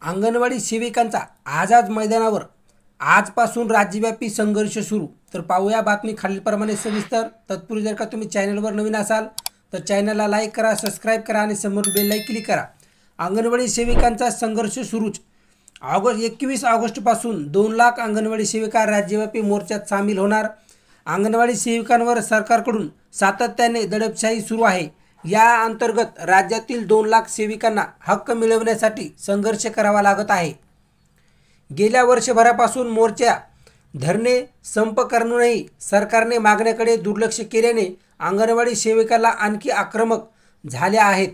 अंगणवाडी सेविकांचा आझाद मैदानावर आजपासून राज्यव्यापी संघर्ष सुरू। तर पाहूया बातमी खालीलप्रमाणे सविस्तर। तत्पूर्वी जर का तुम्ही चॅनलवर नवीन असाल तर चॅनलला लाईक करा, सबस्क्राईब करा आणि समोर बेल आयकॉन क्लिक करा। अंगणवाडी सेविकांचा संघर्ष सुरूच। 21 ऑगस्टपासून 2 लाख अंगणवाडी सेविका राज्यव्यापी मोर्चात सामील होणार। अंगणवाडी सेविकांवर सरकारकडून सातत्याने दडपशाही सुरू आहे। या अंतर्गत राज्यातील 2 लाख सेविकांना हक्क मिळवण्यासाठी संघर्ष करावा लागत आहे। गेल्या वर्षभरापासून मोर्चा, धरणे, संप करूनही सरकारने मागण्याकडे दुर्लक्ष केल्याने अंगणवाडी सेविकांना आणखी आक्रमक झाले आहेत।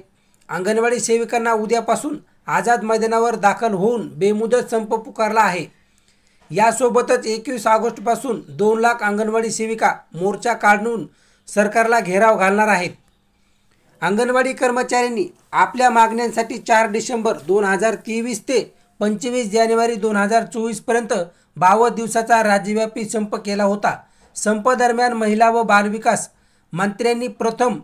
अंगणवाडी सेविकांना उद्यापासून आझाद मैदानावर दाखल होऊन बेमुदत संप पुकारला आहे। यासोबतच 21 ऑगस्टपासून 2 लाख अंगणवाडी सेविका मोर्चा काढून सरकारला घेराव घालणार आहेत। अंगणवाडी कर्मचाऱ्यांनी आपल्या मागण्यांसाठी 4 डिसेंबर 2023 ते 25 जानेवारी 2024 पर्यंत 52 दिवसाचा राज्यव्यापी संप केला होता। संप दरम्यान महिला व बालविकास मंत्र्यांनी प्रथम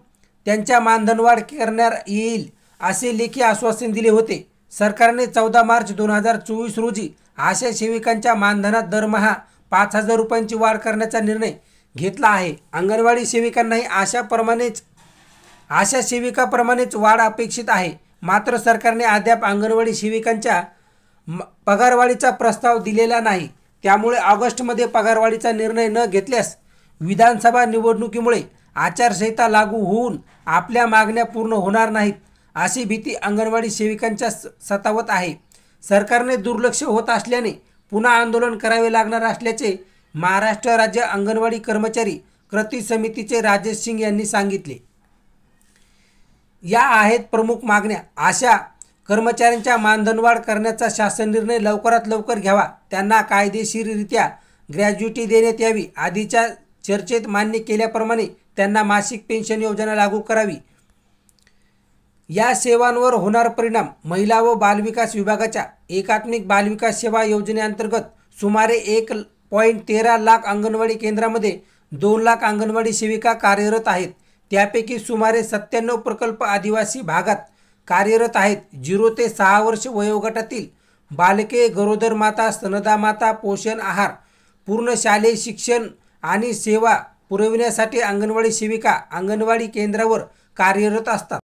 त्यांच्या मानधनवाढ करण्यात येईल असे लेखी आश्वासन दिले होते। सरकारने 14 मार्च 2024 रोजी आशा सेविकांच्या मानधनात दरमहा 5,000 रुपयांची वाढ करण्याचा निर्णय घेतला आहे। अंगणवाडी सेविकांनाही आशा सेविकाप्रमाणेच वाढ अपेक्षित आहे। मात्र सरकारने अद्याप अंगणवाडी सेविकांच्या पगारवाढीचा प्रस्ताव दिलेला नाही। त्यामुळे ऑगस्टमध्ये पगारवाढीचा निर्णय न घेतल्यास विधानसभा निवडणुकीमुळे आचारसंहिता लागू होऊन आपल्या मागण्या पूर्ण होणार नाहीत अशी भीती अंगणवाडी सेविकांच्या सतावत आहे। सरकारने दुर्लक्ष होत असल्याने पुन्हा आंदोलन करावे लागणार असल्याचे महाराष्ट्र राज्य अंगणवाडी कर्मचारी कृती समितीचे राजेश सिंग यांनी सांगितले। या आहेत प्रमुख मागण्या। आशा कर्मचाऱ्यांच्या मानधनवाढ करण्याचा शासन निर्णय लवकरात लवकर घ्यावा। त्यांना कायदेशीररित्या ग्रॅज्युटी देण्यात यावी। आधीच्या चर्चेत मान्य केल्याप्रमाणे त्यांना मासिक पेन्शन योजना लागू करावी। या सेवांवर होणार परिणाम। महिला व बालविकास विभागाच्या एकात्मिक बालविकास सेवा योजनेअंतर्गत सुमारे 1.13 लाख अंगणवाडी केंद्रामध्ये 2 लाख अंगणवाडी सेविका कार्यरत आहेत। त्यापैकी सुमारे 97 प्रकल्प आदिवासी भागात कार्यरत आहेत। 0 ते 6 वर्ष वयोगटातील बालके, गरोदर माता, स्तनदा माता, पोषण आहार, पूर्ण शालेय शिक्षण आणि सेवा पुरविण्यासाठी अंगणवाडी सेविका अंगणवाडी केंद्रावर कार्यरत असतात।